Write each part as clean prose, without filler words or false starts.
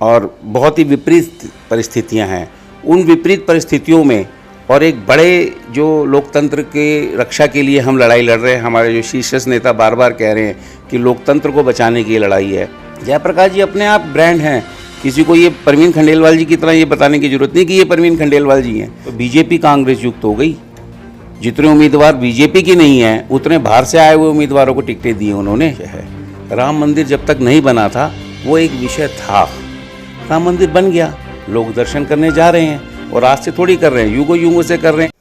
और बहुत ही विपरीत परिस्थितियां हैं। उन विपरीत परिस्थितियों में और एक बड़े जो लोकतंत्र के रक्षा के लिए हम लड़ाई लड़ रहे हैं, हमारे जो शीर्ष नेता बार बार कह रहे हैं कि लोकतंत्र को बचाने की लड़ाई है। जयप्रकाश जी अपने आप ब्रांड हैं, किसी को ये परवीन खंडेलवाल जी की तरह ये बताने की जरूरत नहीं कि ये परवीन खंडेलवाल जी हैं। तो बीजेपी कांग्रेस युक्त हो गई। जितने उम्मीदवार बीजेपी की नहीं हैं उतने बाहर से आए हुए उम्मीदवारों को टिकटें दी उन्होंने। राम मंदिर जब तक नहीं बना था वो एक विषय था, राम मंदिर बन गया, लोग दर्शन करने जा रहे हैं और आज से थोड़ी कर रहे हैं, युगों युगों से कर रहे हैं।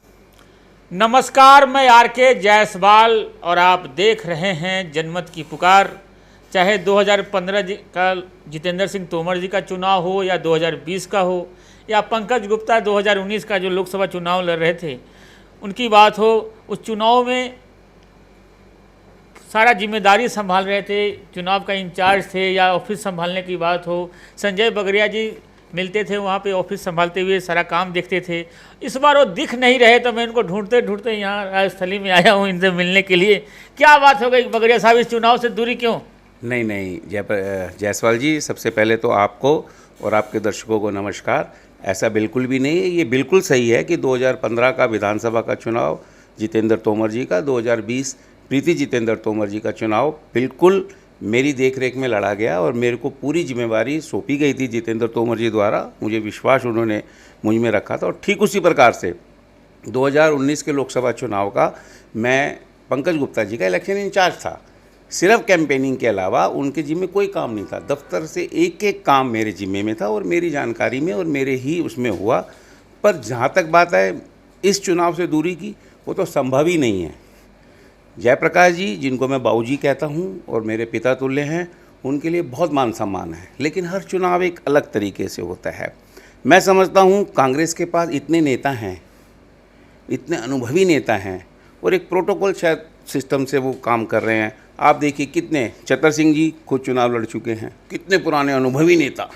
नमस्कार, मैं आर.के. जायसवाल और आप देख रहे हैं जनमत की पुकार। चाहे 2015 का जितेंद्र सिंह तोमर जी का चुनाव हो या 2020 का हो या पंकज गुप्ता 2019 का जो लोकसभा चुनाव लड़ रहे थे उनकी बात हो, उस चुनाव में सारा जिम्मेदारी संभाल रहे थे, चुनाव का इंचार्ज थे, या ऑफिस संभालने की बात हो, संजय बगरिया जी मिलते थे वहाँ पे, ऑफिस संभालते हुए सारा काम देखते थे। इस बार वो दिख नहीं रहे तो मैं इनको ढूंढते ढूंढते यहाँ राजस्थली में आया हूँ इनसे मिलने के लिए। क्या बात हो गई बगरिया साहब, इस चुनाव से दूरी क्यों? नहीं, जायसवाल जी, सबसे पहले तो आपको और आपके दर्शकों को नमस्कार। ऐसा बिल्कुल भी नहीं है, ये बिल्कुल सही है कि 2015 का विधानसभा का चुनाव जितेंद्र तोमर जी का, 2020 प्रीति जितेंद्र तोमर जी का चुनाव बिल्कुल मेरी देखरेख में लड़ा गया और मेरे को पूरी जिम्मेवारी सौंपी गई थी जितेंद्र तोमर जी द्वारा। मुझे विश्वास उन्होंने मुझ में रखा था और ठीक उसी प्रकार से 2019 के लोकसभा चुनाव का मैं पंकज गुप्ता जी का इलेक्शन इंचार्ज था। सिर्फ कैंपेनिंग के अलावा उनके जिम्मे कोई काम नहीं था, दफ्तर से एक एक काम मेरे जिम्मे में था और मेरी जानकारी में और मेरे ही उसमें हुआ। पर जहाँ तक बात है इस चुनाव से दूरी की, वो तो संभव ही नहीं है। जयप्रकाश जी, जिनको मैं बाबूजी कहता हूँ और मेरे पिता तुल्य हैं, उनके लिए बहुत मान सम्मान है, लेकिन हर चुनाव एक अलग तरीके से होता है। मैं समझता हूँ कांग्रेस के पास इतने नेता हैं, इतने अनुभवी नेता हैं और एक प्रोटोकॉल शायद सिस्टम से वो काम कर रहे हैं। आप देखिए कितने, चतर सिंह जी खुद चुनाव लड़ चुके हैं, कितने पुराने अनुभवी नेता।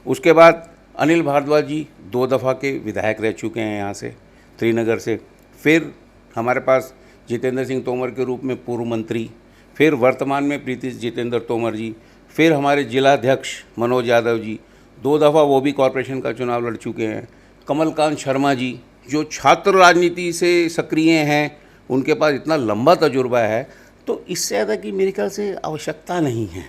उसके बाद अनिल भारद्वाज जी 2 दफ़ा के विधायक रह चुके हैं यहाँ से, श्रीनगर से। फिर हमारे पास जितेंद्र सिंह तोमर के रूप में पूर्व मंत्री, फिर वर्तमान में प्रीति जितेंद्र तोमर जी, फिर हमारे जिलाध्यक्ष मनोज यादव जी 2 दफ़ा वो भी कॉरपोरेशन का चुनाव लड़ चुके हैं। कमलकांत शर्मा जी जो छात्र राजनीति से सक्रिय हैं, उनके पास इतना लंबा तजुर्बा है, तो इससे ज़्यादा की मेरे ख्याल से आवश्यकता नहीं है।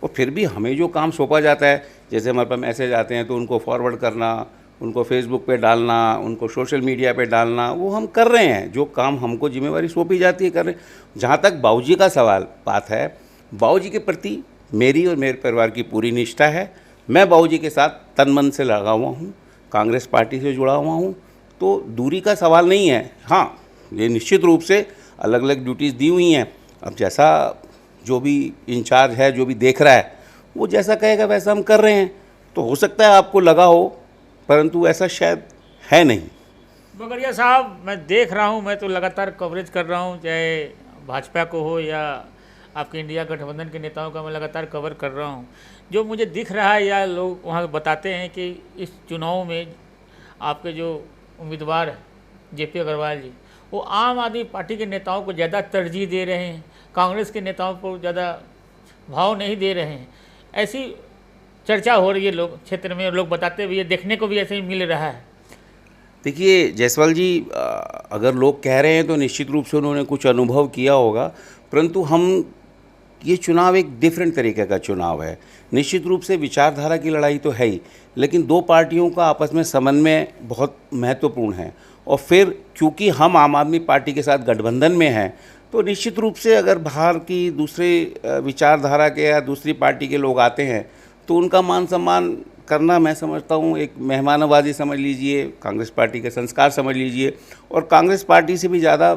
और फिर भी हमें जो काम सौंपा जाता है, जैसे हमारे पास मैसेज आते हैं तो उनको फॉरवर्ड करना, उनको फेसबुक पे डालना, उनको सोशल मीडिया पे डालना, वो हम कर रहे हैं। जो काम हमको जिम्मेवारी सौंपी जाती है कर रहे हैं। जहाँ तक बाबूजी का सवाल बात है, बाबूजी के प्रति मेरी और मेरे परिवार की पूरी निष्ठा है। मैं बाबूजी के साथ तन मन से लगा हुआ हूँ, कांग्रेस पार्टी से जुड़ा हुआ हूँ, तो दूरी का सवाल नहीं है। हाँ, ये निश्चित रूप से अलग अलग ड्यूटीज़ दी हुई हैं। अब जैसा जो भी इंचार्ज है, जो भी देख रहा है, वो जैसा कहेगा वैसा हम कर रहे हैं। तो हो सकता है आपको लगा हो, परंतु ऐसा शायद है नहीं। बगरिया साहब, मैं देख रहा हूँ, मैं तो लगातार कवरेज कर रहा हूँ, चाहे भाजपा को हो या आपके इंडिया गठबंधन के नेताओं का मैं लगातार कवर कर रहा हूँ। जो मुझे दिख रहा है या लोग वहाँ बताते हैं कि इस चुनाव में आपके जो उम्मीदवार हैं जेपी अग्रवाल जी, वो आम आदमी पार्टी के नेताओं को ज़्यादा तरजीह दे रहे हैं, कांग्रेस के नेताओं को ज़्यादा भाव नहीं दे रहे हैं। ऐसी चर्चा हो रही है लोग क्षेत्र में, लोग बताते हुए, देखने को भी ऐसे ही मिल रहा है। देखिए जायसवाल जी, अगर लोग कह रहे हैं तो निश्चित रूप से उन्होंने कुछ अनुभव किया होगा, परंतु हम ये चुनाव एक डिफरेंट तरीके का चुनाव है। निश्चित रूप से विचारधारा की लड़ाई तो है ही, लेकिन 2 पार्टियों का आपस में समन्वय बहुत महत्वपूर्ण है। और फिर क्योंकि हम आम आदमी पार्टी के साथ गठबंधन में हैं, तो निश्चित रूप से अगर बाहर की दूसरे विचारधारा के या दूसरी पार्टी के लोग आते हैं तो उनका मान सम्मान करना, मैं समझता हूँ, एक मेहमाननवाजी समझ लीजिए, कांग्रेस पार्टी के संस्कार समझ लीजिए। और कांग्रेस पार्टी से भी ज़्यादा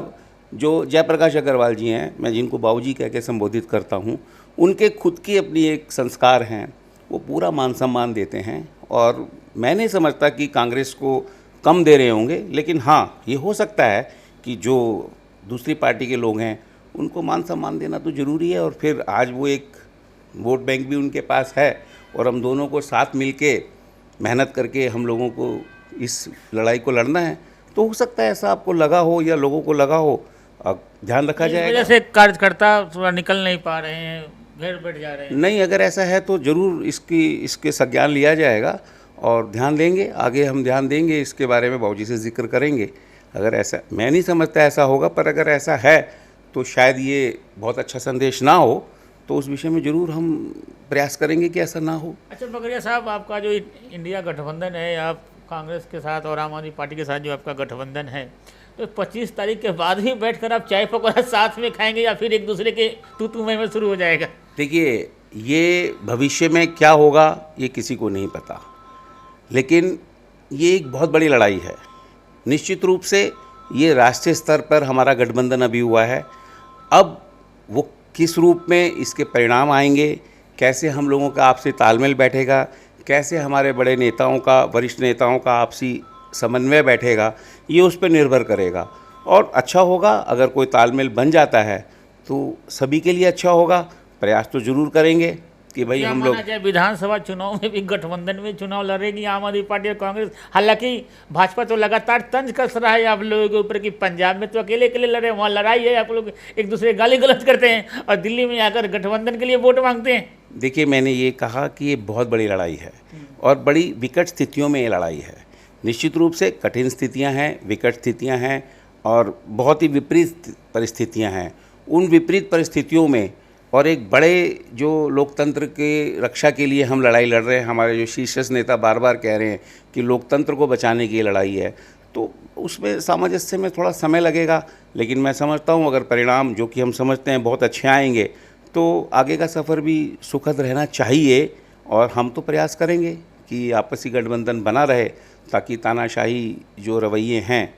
जो जयप्रकाश अग्रवाल जी हैं, मैं जिनको बाबूजी कह के संबोधित करता हूँ, उनके खुद की अपनी एक संस्कार हैं, वो पूरा मान सम्मान देते हैं। और मैं नहीं समझता कि कांग्रेस को कम दे रहे होंगे, लेकिन हाँ, ये हो सकता है कि जो दूसरी पार्टी के लोग हैं उनको मान सम्मान देना तो ज़रूरी है। और फिर आज वो एक वोट बैंक भी उनके पास है और हम दोनों को साथ मिलके मेहनत करके हम लोगों को इस लड़ाई को लड़ना है। तो हो सकता है ऐसा आपको लगा हो या लोगों को लगा हो, ध्यान रखा जाएगा। वजह से कार्यकर्ता थोड़ा निकल नहीं पा रहे हैं, घर बैठ जा रहे हैं। नहीं, अगर ऐसा है तो ज़रूर इसके संज्ञान लिया जाएगा और ध्यान देंगे, आगे हम ध्यान देंगे इसके बारे में, बाबूजी से जिक्र करेंगे। अगर ऐसा, मैं नहीं समझता ऐसा होगा, पर अगर ऐसा है तो शायद ये बहुत अच्छा संदेश ना हो, तो उस विषय में ज़रूर हम प्रयास करेंगे कि ऐसा ना हो। अच्छा बकरिया साहब, आपका जो इंडिया गठबंधन है, आप कांग्रेस के साथ और आम आदमी पार्टी के साथ जो आपका गठबंधन है, तो 25 तारीख के बाद ही बैठकर आप चाय पकौड़ा साथ में खाएंगे या फिर एक दूसरे के तू मैं में शुरू हो जाएगा? देखिए, ये भविष्य में क्या होगा ये किसी को नहीं पता, लेकिन ये एक बहुत बड़ी लड़ाई है। निश्चित रूप से ये राष्ट्रीय स्तर पर हमारा गठबंधन अभी हुआ है। अब वो किस रूप में इसके परिणाम आएंगे, कैसे हम लोगों का आपसी तालमेल बैठेगा, कैसे हमारे बड़े नेताओं का, वरिष्ठ नेताओं का आपसी समन्वय बैठेगा, ये उस पर निर्भर करेगा। और अच्छा होगा अगर कोई तालमेल बन जाता है तो सभी के लिए अच्छा होगा। प्रयास तो ज़रूर करेंगे कि भाई क्या हम लोग, माना जाए विधानसभा चुनाव में भी गठबंधन में चुनाव लड़ेगी आम आदमी पार्टी और कांग्रेस? हालांकि भाजपा तो लगातार तंज कस रहा है आप लोगों के ऊपर कि पंजाब में तो अकेले अकेले लड़े, वहाँ लड़ाई है, आप लोग एक दूसरे गाली गलौज करते हैं और दिल्ली में आकर गठबंधन के लिए वोट मांगते हैं। देखिए, मैंने ये कहा कि ये बहुत बड़ी लड़ाई है और बड़ी विकट स्थितियों में ये लड़ाई है। निश्चित रूप से कठिन स्थितियां हैं, विकट स्थितियां हैं और बहुत ही विपरीत परिस्थितियां हैं। उन विपरीत परिस्थितियों में और एक बड़े जो लोकतंत्र के रक्षा के लिए हम लड़ाई लड़ रहे हैं, हमारे जो शीर्षस्थ नेता बार बार कह रहे हैं कि लोकतंत्र को बचाने की लड़ाई है, तो उसमें सामंजस्य में थोड़ा समय लगेगा। लेकिन मैं समझता हूँ अगर परिणाम जो कि हम समझते हैं बहुत अच्छे आएंगे तो आगे का सफ़र भी सुखद रहना चाहिए। और हम तो प्रयास करेंगे कि आपसी गठबंधन बना रहे ताकि तानाशाही जो रवैये हैं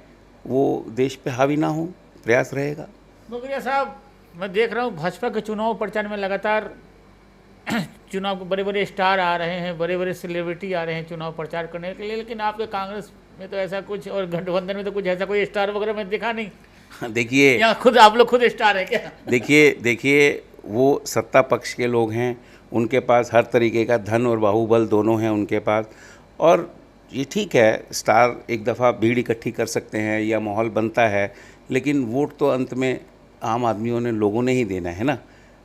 वो देश पे हावी ना हो, प्रयास रहेगा। बकरिया साहब, मैं देख रहा हूँ भाजपा के चुनाव प्रचार में लगातार चुनाव के बड़े बड़े स्टार आ रहे हैं, बड़े बड़े सेलिब्रिटी आ रहे हैं चुनाव प्रचार करने के लिए, लेकिन आपके कांग्रेस में तो ऐसा कुछ और गठबंधन में तो कुछ ऐसा कोई स्टार वगैरह मैं देखा नहीं। देखिए, या खुद आप लोग खुद स्टार है क्या? देखिए वो सत्ता पक्ष के लोग हैं, उनके पास हर तरीके का धन और बाहुबल दोनों हैं उनके पास। और ये ठीक है, स्टार एक दफ़ा भीड़ इकट्ठी कर सकते हैं या माहौल बनता है, लेकिन वोट तो अंत में आम आदमियों ने, लोगों ने ही देना है ना,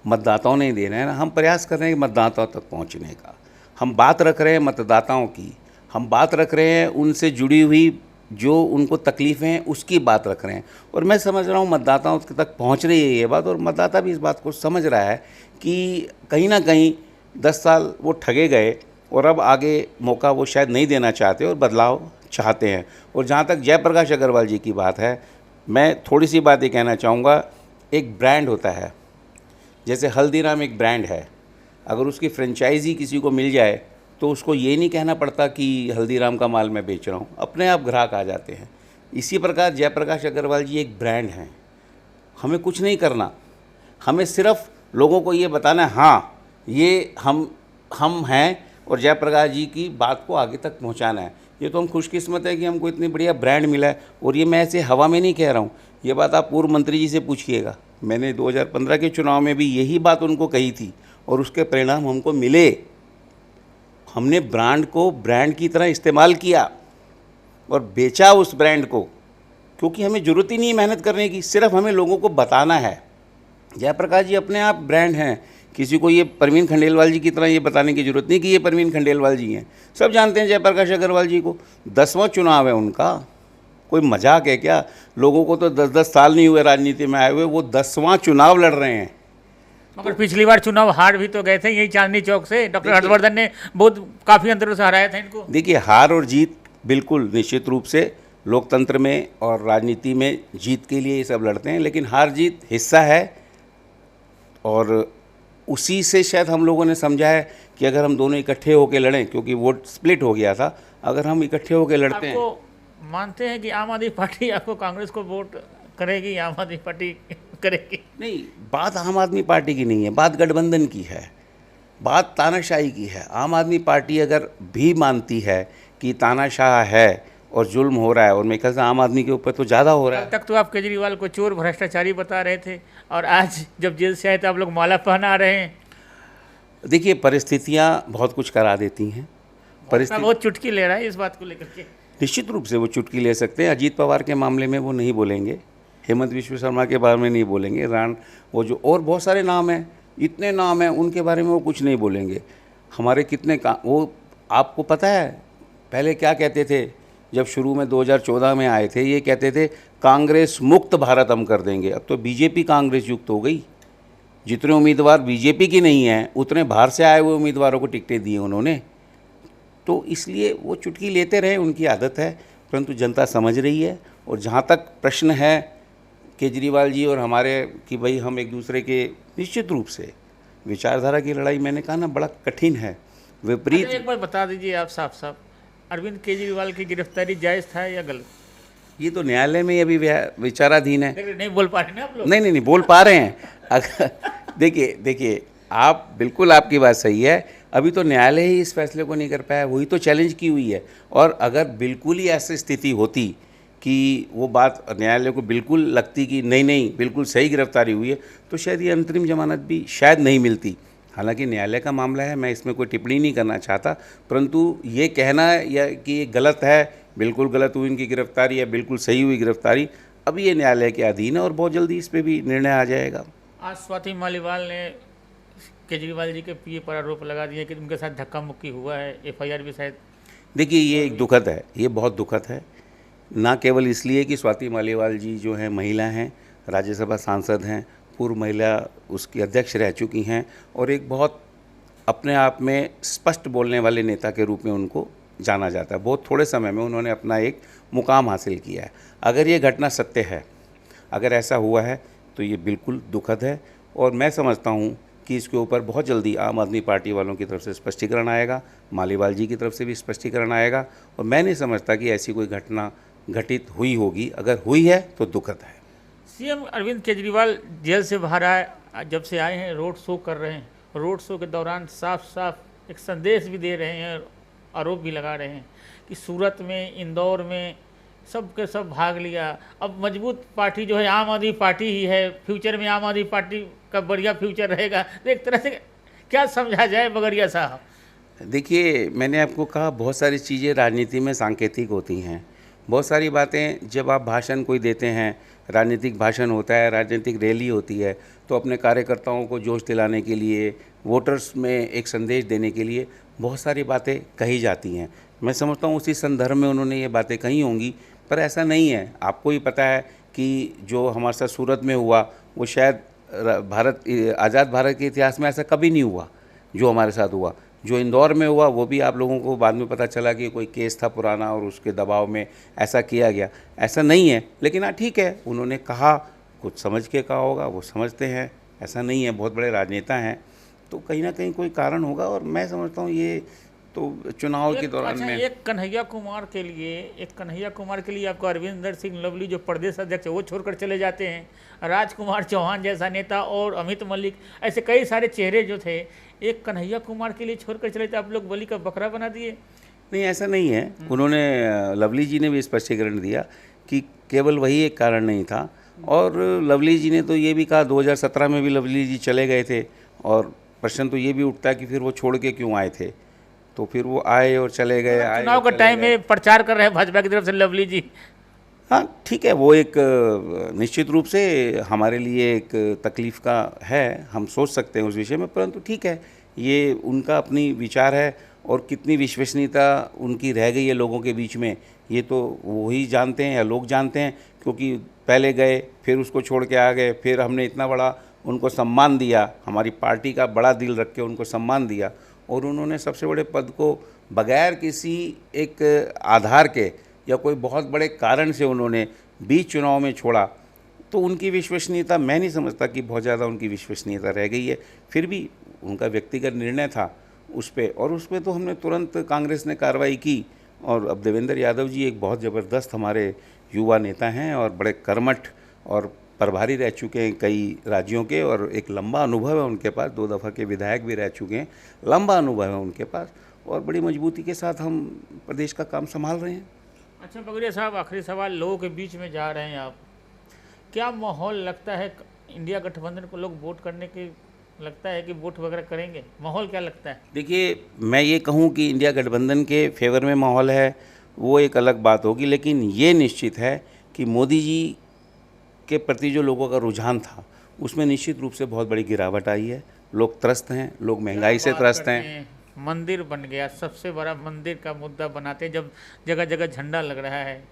मतदाताओं ने ही देना है ना। हम प्रयास कर रहे हैं मतदाताओं तक पहुंचने का, हम बात रख रहे हैं मतदाताओं की, हम बात रख रहे हैं उनसे जुड़ी हुई जो उनको तकलीफ़ें हैं उसकी बात रख रहे हैं। और मैं समझ रहा हूँ मतदाताओं तक पहुँच रही है ये बात, और मतदाता भी इस बात को समझ रहा है कि कहीं ना कहीं 10 साल वो ठगे गए और अब आगे मौका वो शायद नहीं देना चाहते और बदलाव चाहते हैं। और जहाँ तक जयप्रकाश अग्रवाल जी की बात है, मैं थोड़ी सी बात ये कहना चाहूँगा। एक ब्रांड होता है, जैसे हल्दीराम एक ब्रांड है, अगर उसकी फ्रेंचाइजी किसी को मिल जाए तो उसको ये नहीं कहना पड़ता कि हल्दीराम का माल मैं बेच रहा हूँ, अपने आप ग्राहक आ जाते हैं। इसी प्रकार जयप्रकाश अग्रवाल जी एक ब्रांड हैं। हमें कुछ नहीं करना, हमें सिर्फ लोगों को ये बताना है हाँ ये हम हैं, और जयप्रकाश जी की बात को आगे तक पहुंचाना है। ये तो हम खुशकिस्मत है कि हमको इतनी बढ़िया ब्रांड मिला है। और ये मैं ऐसे हवा में नहीं कह रहा हूँ, ये बात आप पूर्व मंत्री जी से पूछिएगा। मैंने 2015 के चुनाव में भी यही बात उनको कही थी और उसके परिणाम हमको मिले। हमने ब्रांड को ब्रांड की तरह इस्तेमाल किया और बेचा उस ब्रांड को, क्योंकि हमें ज़रूरत ही नहीं है मेहनत करने की, सिर्फ हमें लोगों को बताना है। जयप्रकाश जी अपने आप ब्रांड हैं, किसी को ये परवीन खंडेलवाल जी की तरह ये बताने की ज़रूरत नहीं कि ये परवीन खंडेलवाल जी हैं। सब जानते हैं जयप्रकाश अग्रवाल जी को। 10वां चुनाव है उनका, कोई मजाक है क्या? लोगों को तो 10-10 साल नहीं हुए राजनीति में आए हुए, वो 10वां चुनाव लड़ रहे हैं। मगर पिछली बार चुनाव हार भी तो गए थे यही चांदनी चौक से, डॉक्टर हर्षवर्धन ने बहुत काफ़ी अंतरों से हराया था इनको। देखिए, हार और जीत बिल्कुल निश्चित रूप से लोकतंत्र में और राजनीति में जीत के लिए ये सब लड़ते हैं, लेकिन हार जीत हिस्सा है। और उसी से शायद हम लोगों ने समझा है कि अगर हम दोनों इकट्ठे होकर लड़ें, क्योंकि वोट स्प्लिट हो गया था, अगर हम इकट्ठे होकर लड़ते हैं। आपको मानते हैं कि आम आदमी पार्टी आपको कांग्रेस को वोट करेगी, आम आदमी पार्टी करेगी? नहीं, बात आम आदमी पार्टी की नहीं है, बात गठबंधन की है, बात तानाशाही की है। आम आदमी पार्टी अगर भी मानती है कि तानाशाह है और जुल्म हो रहा है, और मेरे ख्याल से आम आदमी के ऊपर तो ज़्यादा हो रहा है। कल तक तो आप केजरीवाल को चोर भ्रष्टाचारी बता रहे थे और आज जब जेल से आए तो आप लोग माला पहना रहे हैं। देखिए, परिस्थितियाँ बहुत कुछ करा देती हैं। बहुत चुटकी ले रहा है इस बात को लेकर के। निश्चित रूप से वो चुटकी ले सकते हैं। अजीत पवार के मामले में वो नहीं बोलेंगे, हेमंत विश्व शर्मा के बारे में नहीं बोलेंगे, वो जो और बहुत सारे नाम हैं इतने नाम हैं, उनके बारे में वो कुछ नहीं बोलेंगे। हमारे कितने का वो आपको पता है पहले क्या कहते थे? जब शुरू में 2014 में आए थे, ये कहते थे कांग्रेस मुक्त भारत हम कर देंगे। अब तो बीजेपी कांग्रेस युक्त हो गई। जितने उम्मीदवार बीजेपी की नहीं हैं, उतने बाहर से आए हुए उम्मीदवारों को टिकटें दी उन्होंने। तो इसलिए वो चुटकी लेते रहे, उनकी आदत है, परंतु जनता समझ रही है। और जहाँ तक प्रश्न है केजरीवाल जी और हमारे कि भाई हम एक दूसरे के, निश्चित रूप से विचारधारा की लड़ाई, मैंने कहा ना, बड़ा कठिन है, विपरीत। एक बार बता दीजिए आप साफ साफ, अरविंद केजरीवाल की गिरफ्तारी जायज़ था या गलत? ये तो न्यायालय में अभी विचाराधीन है। नहीं बोल पा रहे ना आप लोग? नहीं बोल पा रहे हैं। अगर देखिए आप बिल्कुल, आपकी बात सही है। अभी तो न्यायालय ही इस फैसले को नहीं कर पाया, वही तो चैलेंज की हुई है। और अगर बिल्कुल ही ऐसी स्थिति होती कि वो बात न्यायालय को बिल्कुल लगती कि नहीं बिल्कुल सही गिरफ्तारी हुई है, तो शायद ये अंतरिम जमानत भी शायद नहीं मिलती। हालांकि न्यायालय का मामला है, मैं इसमें कोई टिप्पणी नहीं करना चाहता, परंतु ये कहना या कि ये गलत है, बिल्कुल गलत हुई इनकी गिरफ्तारी या बिल्कुल सही हुई गिरफ्तारी, अभी ये न्यायालय के अधीन है और बहुत जल्दी इस पर भी निर्णय आ जाएगा। आज स्वाति मालीवाल ने केजरीवाल जी के पीए पर आरोप लगा दिया कि उनके साथ धक्का मुक्की हुआ है, एफआईआर भी शायद। देखिए ये एक दुखद है, ये बहुत दुखद है। ना केवल इसलिए कि स्वाति मालीवाल जी जो हैं महिला हैं, राज्यसभा सांसद हैं, पूर्व महिला उसकी अध्यक्ष रह चुकी हैं और एक बहुत अपने आप में स्पष्ट बोलने वाले नेता के रूप में उनको जाना जाता है। बहुत थोड़े समय में उन्होंने अपना एक मुकाम हासिल किया है। अगर ये घटना सत्य है, अगर ऐसा हुआ है, तो ये बिल्कुल दुखद है। और मैं समझता हूँ कि इसके ऊपर बहुत जल्दी आम आदमी पार्टी वालों की तरफ से स्पष्टीकरण आएगा, मालीवाल जी की तरफ से भी स्पष्टीकरण आएगा। और मैं नहीं समझता कि ऐसी कोई घटना घटित हुई होगी। अगर हुई है तो दुखद है। सीएम अरविंद केजरीवाल जेल से बाहर आए, जब से आए हैं रोड शो कर रहे हैं। रोड शो के दौरान साफ साफ एक संदेश भी दे रहे हैं, आरोप भी लगा रहे हैं कि सूरत में, इंदौर में सब के सब भाग लिया। अब मजबूत पार्टी जो है आम आदमी पार्टी ही है, फ्यूचर में आम आदमी पार्टी का बढ़िया फ्यूचर रहेगा। तो एक तरह से क्या समझा जाए बगड़िया साहब? देखिए मैंने आपको कहा, बहुत सारी चीज़ें राजनीति में सांकेतिक होती हैं। बहुत सारी बातें जब आप भाषण कोई देते हैं, राजनीतिक भाषण होता है, राजनीतिक रैली होती है, तो अपने कार्यकर्ताओं को जोश दिलाने के लिए, वोटर्स में एक संदेश देने के लिए बहुत सारी बातें कही जाती हैं। मैं समझता हूँ उसी संदर्भ में उन्होंने ये बातें कही होंगी, पर ऐसा नहीं है। आपको ही पता है कि जो हमारे साथ सूरत में हुआ, वो शायद आज़ाद भारत के इतिहास में ऐसा कभी नहीं हुआ जो हमारे साथ हुआ। जो इंदौर में हुआ वो भी आप लोगों को बाद में पता चला कि कोई केस था पुराना और उसके दबाव में ऐसा किया गया, ऐसा नहीं है। लेकिन हाँ ठीक है, उन्होंने कहा, कुछ समझ के कहा होगा, वो समझते हैं, ऐसा नहीं है, बहुत बड़े राजनेता हैं, तो कहीं ना कहीं कोई कारण होगा। और मैं समझता हूँ ये तो चुनाव के दौरान में एक कन्हैया कुमार के लिए आपको अरविंदर सिंह लवली जो प्रदेश अध्यक्ष है वो छोड़कर चले जाते हैं, राजकुमार चौहान जैसा नेता और अमित मलिक, ऐसे कई सारे चेहरे जो थे, एक कन्हैया कुमार के लिए छोड़कर चले थे, आप लोग बलि का बकरा बना दिए। नहीं, ऐसा नहीं है। उन्होंने, लवली जी ने भी स्पष्टीकरण दिया कि केवल वही एक कारण नहीं था। और लवली जी ने तो ये भी कहा, 2017 में भी लवली जी चले गए थे। और प्रश्न तो ये भी उठता है कि फिर वो छोड़ के क्यों आए थे? तो फिर वो आए और चले गए, चुनाव का टाइम में प्रचार कर रहे हैं भाजपा की तरफ से लवली जी। हाँ ठीक है, वो एक निश्चित रूप से हमारे लिए एक तकलीफ़ का है, हम सोच सकते हैं उस विषय में, परंतु ठीक है, ये उनका अपनी विचार है। और कितनी विश्वसनीयता उनकी रह गई है लोगों के बीच में, ये तो वही जानते हैं या लोग जानते हैं। क्योंकि पहले गए, फिर उसको छोड़ के आ गए, फिर हमने इतना बड़ा उनको सम्मान दिया, हमारी पार्टी का बड़ा दिल रख के उनको सम्मान दिया, और उन्होंने सबसे बड़े पद को बगैर किसी एक आधार के या कोई बहुत बड़े कारण से उन्होंने बीच चुनाव में छोड़ा। तो उनकी विश्वसनीयता, मैं नहीं समझता कि बहुत ज़्यादा उनकी विश्वसनीयता रह गई है। फिर भी उनका व्यक्तिगत निर्णय था उस पर, और उस पर तो हमने तुरंत कांग्रेस ने कार्रवाई की। और अब देवेंद्र यादव जी एक बहुत ज़बरदस्त हमारे युवा नेता हैं और बड़े कर्मठ और प्रभारी रह चुके हैं कई राज्यों के, और एक लंबा अनुभव है उनके पास, 2 दफ़ा के विधायक भी रह चुके हैं, लंबा अनुभव है उनके पास, और बड़ी मजबूती के साथ हम प्रदेश का काम संभाल रहे हैं। अच्छा बगड़िया साहब, आखिरी सवाल, लोगों के बीच में जा रहे हैं आप, क्या माहौल लगता है इंडिया गठबंधन को लोग वोट करने के, लगता है कि वोट वगैरह करेंगे? माहौल क्या लगता है? देखिए मैं ये कहूँ कि इंडिया गठबंधन के फेवर में माहौल है, वो एक अलग बात होगी। लेकिन ये निश्चित है कि मोदी जी के प्रति जो लोगों का रुझान था, उसमें निश्चित रूप से बहुत बड़ी गिरावट आई है। लोग त्रस्त हैं, लोग महंगाई से बात त्रस्त करते हैं। मंदिर बन गया, सबसे बड़ा मंदिर का मुद्दा बनाते हैं, जब जगह जगह झंडा लग रहा है,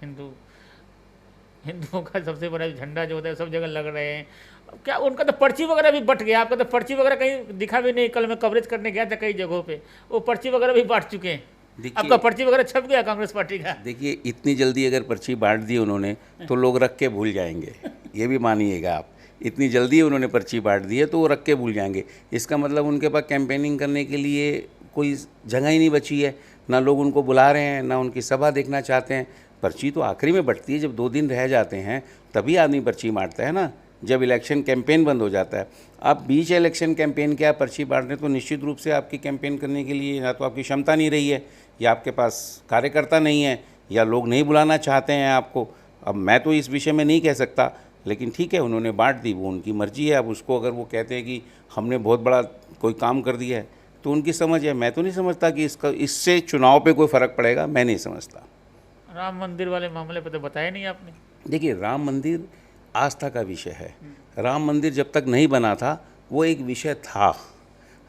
हिंदुओं का सबसे बड़ा झंडा जो होता है सब जगह लग रहे हैं। अब क्या उनका तो पर्ची वगैरह भी बट गया, आपका तो पर्ची वगैरह कहीं दिखा भी नहीं। कल मैं कवरेज करने गया था कई जगहों पे, वो पर्ची वगैरह भी बांट चुके हैं। देखिए आपका पर्ची वगैरह छप गया कांग्रेस पार्टी का? देखिए इतनी जल्दी अगर पर्ची बांट दी उन्होंने तो लोग रख के भूल जाएंगे, ये भी मानिएगा आप। इतनी जल्दी उन्होंने पर्ची बांट दी है तो वो रख के भूल जाएंगे। इसका मतलब उनके पास कैंपेनिंग करने के लिए कोई जगह ही नहीं बची है, ना लोग उनको बुला रहे हैं, ना उनकी सभा देखना चाहते हैं। पर्ची तो आखिरी में बटती है, जब 2 दिन रह जाते हैं तभी आदमी पर्ची बांटता है ना, जब इलेक्शन कैंपेन बंद हो जाता है। आप बीच इलेक्शन कैंपेन के आप पर्ची बांट रहे हैं तो निश्चित रूप से आपकी कैंपेन करने के लिए या तो आपकी क्षमता नहीं रही है, या आपके पास कार्यकर्ता नहीं है, या लोग नहीं बुलाना चाहते हैं आपको। अब मैं तो इस विषय में नहीं कह सकता, लेकिन ठीक है उन्होंने बांट दी, वो उनकी मर्जी है। अब उसको अगर वो कहते हैं कि हमने बहुत बड़ा कोई काम कर दिया है तो उनकी समझ है। मैं तो नहीं समझता कि इससे चुनाव पे कोई फ़र्क पड़ेगा, मैं नहीं समझता। राम मंदिर वाले मामले पे तो बताया नहीं आपने। देखिए राम मंदिर आस्था का विषय है। राम मंदिर जब तक नहीं बना था वो एक विषय था।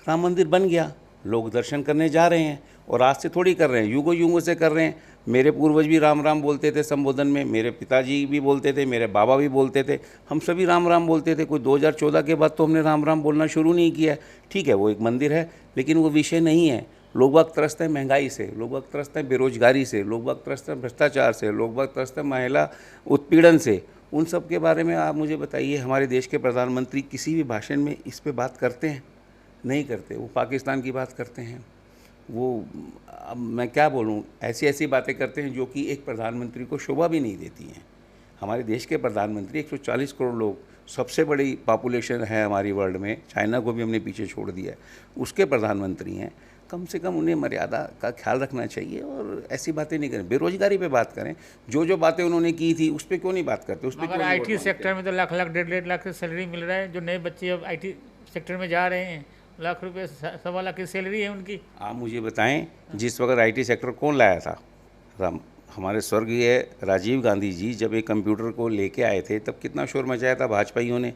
राम मंदिर बन गया, लोग दर्शन करने जा रहे हैं, और आज से थोड़ी कर रहे हैं, युगों युगों से कर रहे हैं। मेरे पूर्वज भी राम राम बोलते थे संबोधन में, मेरे पिताजी भी बोलते थे, मेरे बाबा भी बोलते थे, हम सभी राम राम बोलते थे। कोई 2014 के बाद तो हमने राम राम बोलना शुरू नहीं किया। ठीक है वो एक मंदिर है, लेकिन वो विषय नहीं है। लोग वक्त त्रस्त हैं महंगाई से, लोग वक्त त्रस्त हैं बेरोजगारी से, लोग वक्त त्रस्त हैं भ्रष्टाचार से, लोग वक्त त्रस्त हैं महिला उत्पीड़न से। उन सब के बारे में आप मुझे बताइए, हमारे देश के प्रधानमंत्री किसी भी भाषण में इस पे बात करते हैं? नहीं करते। वो पाकिस्तान की बात करते हैं, वो अब मैं क्या बोलूं, ऐसी ऐसी बातें करते हैं जो कि एक प्रधानमंत्री को शोभा भी नहीं देती हैं। हमारे देश के प्रधानमंत्री 140 करोड़ लोग, सबसे बड़ी पॉपुलेशन है हमारी वर्ल्ड में, चाइना को भी हमने पीछे छोड़ दिया है, उसके प्रधानमंत्री हैं। कम से कम उन्हें मर्यादा का ख्याल रखना चाहिए और ऐसी बातें नहीं करें। बेरोजगारी पे बात करें, जो बातें उन्होंने की थी उस पर क्यों नहीं बात करते, उस पर मगर आईटी सेक्टर में तो लाख लाख 1.5 लाख की सैलरी मिल रहा है। जो नए बच्चे अब आईटी सेक्टर में जा रहे हैं, लाख रुपए 1.25 लाख की सैलरी है उनकी। आप मुझे बताएं, जिस वक्त आईटी सेक्टर कौन लाया था? हमारे स्वर्गीय राजीव गांधी जी जब एक कंप्यूटर को लेके आए थे तब कितना शोर मचाया था भाजपाइयों ने,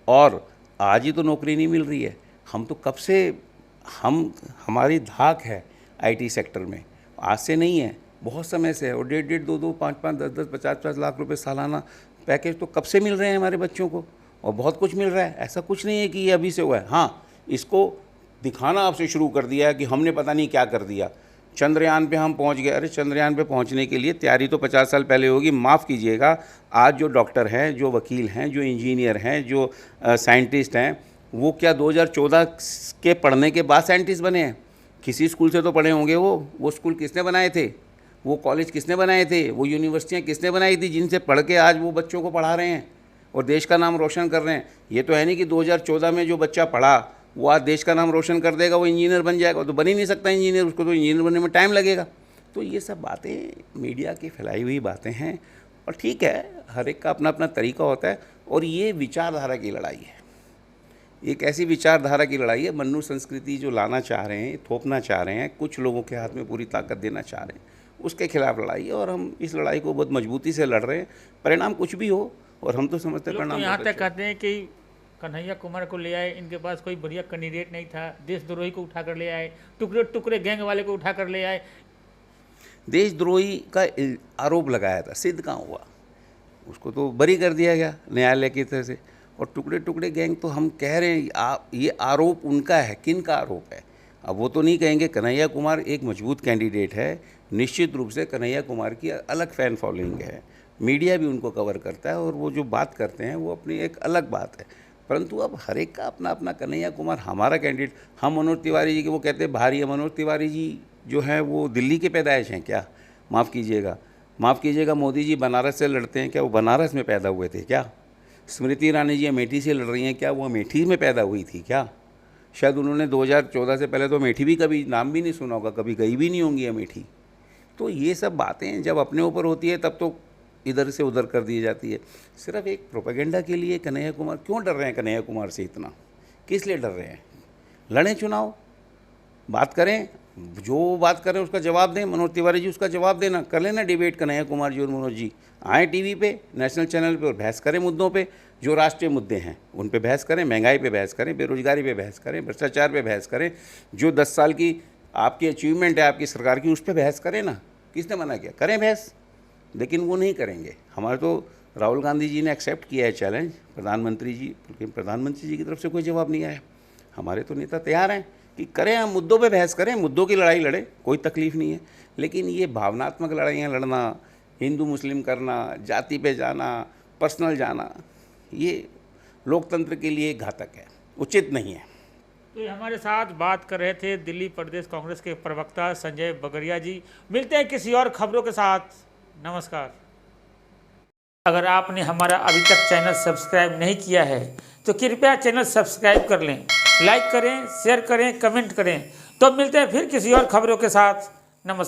और आज ही तो नौकरी नहीं मिल रही है। हम तो कब से हमारी धाक है आईटी सेक्टर में, आज से नहीं है, बहुत समय से है। और 1.5, 2, 5, 10, 50 लाख रुपए सालाना पैकेज तो कब से मिल रहे हैं हमारे बच्चों को, और बहुत कुछ मिल रहा है। ऐसा कुछ नहीं है कि ये अभी से हुआ है। हाँ, इसको दिखाना आपसे शुरू कर दिया है कि हमने पता नहीं क्या कर दिया। चंद्रयान पे हम पहुंच गए। अरे चंद्रयान पे पहुंचने के लिए तैयारी तो 50 साल पहले होगी। माफ़ कीजिएगा, आज जो डॉक्टर हैं, जो वकील हैं, जो इंजीनियर हैं, जो साइंटिस्ट हैं, वो क्या 2014 के पढ़ने के बाद साइंटिस्ट बने हैं? किसी स्कूल से तो पढ़े होंगे। वो स्कूल किसने बनाए थे? वो कॉलेज किसने बनाए थे? वो यूनिवर्सिटियाँ किसने बनाई थी जिनसे पढ़ के आज वो बच्चों को पढ़ा रहे हैं और देश का नाम रोशन कर रहे हैं? ये तो है नहीं कि 2014 में जो बच्चा पढ़ा वो आज देश का नाम रोशन कर देगा, वो इंजीनियर बन जाएगा। तो बन ही नहीं सकता इंजीनियर, उसको तो इंजीनियर बनने में टाइम लगेगा। तो ये सब बातें मीडिया की फैलाई हुई बातें हैं, और ठीक है, हर एक का अपना अपना तरीका होता है। और ये विचारधारा की लड़ाई है, एक ऐसी विचारधारा की लड़ाई है। मन्नू संस्कृति जो लाना चाह रहे हैं, थोपना चाह रहे हैं, कुछ लोगों के हाथ में पूरी ताकत देना चाह रहे हैं, उसके खिलाफ लड़ाई है। और हम इस लड़ाई को बहुत मजबूती से लड़ रहे हैं, परिणाम कुछ भी हो। और हम तो समझते हैं परिणाम यहाँ तक कहते हैं कि कन्हैया कुमार को ले आए, इनके पास कोई बढ़िया कैंडिडेट नहीं था, देशद्रोही को उठा कर ले आए, टुकड़े टुकड़े गैंग वाले को उठा कर ले आए। देशद्रोही का आरोप लगाया था, सिद्ध कहाँ हुआ? उसको तो बरी कर दिया गया न्यायालय की तरफ से। और टुकड़े टुकड़े गैंग तो हम कह रहे हैं ये आरोप उनका है। किन का आरोप है? अब वो तो नहीं कहेंगे। कन्हैया कुमार एक मजबूत कैंडिडेट है, निश्चित रूप से कन्हैया कुमार की अलग फ़ैन फॉलोइंग है, मीडिया भी उनको कवर करता है, और वो जो बात करते हैं वो अपनी एक अलग बात है। परंतु अब हर एक का अपना अपना। कन्हैया कुमार हमारा कैंडिडेट, हम मनोज तिवारी जी के वो कहते हैं भारी है। मनोज तिवारी जी जो हैं वो दिल्ली के पैदाइश हैं क्या? माफ़ कीजिएगा, मोदी जी बनारस से लड़ते हैं क्या? वो बनारस में पैदा हुए थे क्या? स्मृति ईरानी जी अमेठी से लड़ रही हैं क्या? वो अमेठी में पैदा हुई थी क्या? शायद उन्होंने 2014 से पहले तो अमेठी भी कभी नाम भी नहीं सुना होगा, कभी गई भी नहीं होंगी अमेठी। तो ये सब बातें जब अपने ऊपर होती है तब तो इधर से उधर कर दी जाती है। सिर्फ एक प्रोपेगेंडा के लिए कन्हैया कुमार क्यों डर रहे हैं? कन्हैया कुमार से इतना किस लिए डर रहे हैं? लड़ें चुनाव, बात करें, जो बात करें उसका जवाब दें। मनोज तिवारी जी उसका जवाब देना, कर लेना डिबेट कन्हैया कुमार जी और मनोज जी। आए टीवी पे, नेशनल चैनल पे और बहस करें मुद्दों पे। जो राष्ट्रीय मुद्दे हैं उन पे बहस करें, महंगाई पे बहस करें, बेरोजगारी पे बहस करें, भ्रष्टाचार पे बहस करें, जो 10 साल की आपकी अचीवमेंट है आपकी सरकार की उस पर बहस करें ना। किसने मना किया? करें बहस, लेकिन वो नहीं करेंगे। हमारे तो राहुल गांधी जी ने एक्सेप्ट किया है चैलेंज, प्रधानमंत्री जी, लेकिन प्रधानमंत्री जी की तरफ से कोई जवाब नहीं आया। हमारे तो नेता तैयार हैं कि करें, हम मुद्दों पे बहस करें, मुद्दों की लड़ाई लड़ें, कोई तकलीफ़ नहीं है। लेकिन ये भावनात्मक लड़ाइयाँ लड़ना, हिंदू मुस्लिम करना, जाति पे जाना, पर्सनल जाना, ये लोकतंत्र के लिए घातक है, उचित नहीं है। तो ये हमारे साथ बात कर रहे थे दिल्ली प्रदेश कांग्रेस के प्रवक्ता संजय बगरिया जी। मिलते हैं किसी और खबरों के साथ। नमस्कार। अगर आपने हमारा अभी तक चैनल सब्सक्राइब नहीं किया है तो कृपया चैनल सब्सक्राइब कर लें, लाइक करें, शेयर करें, कमेंट करें। तो मिलते हैं फिर किसी और खबरों के साथ। नमस्कार।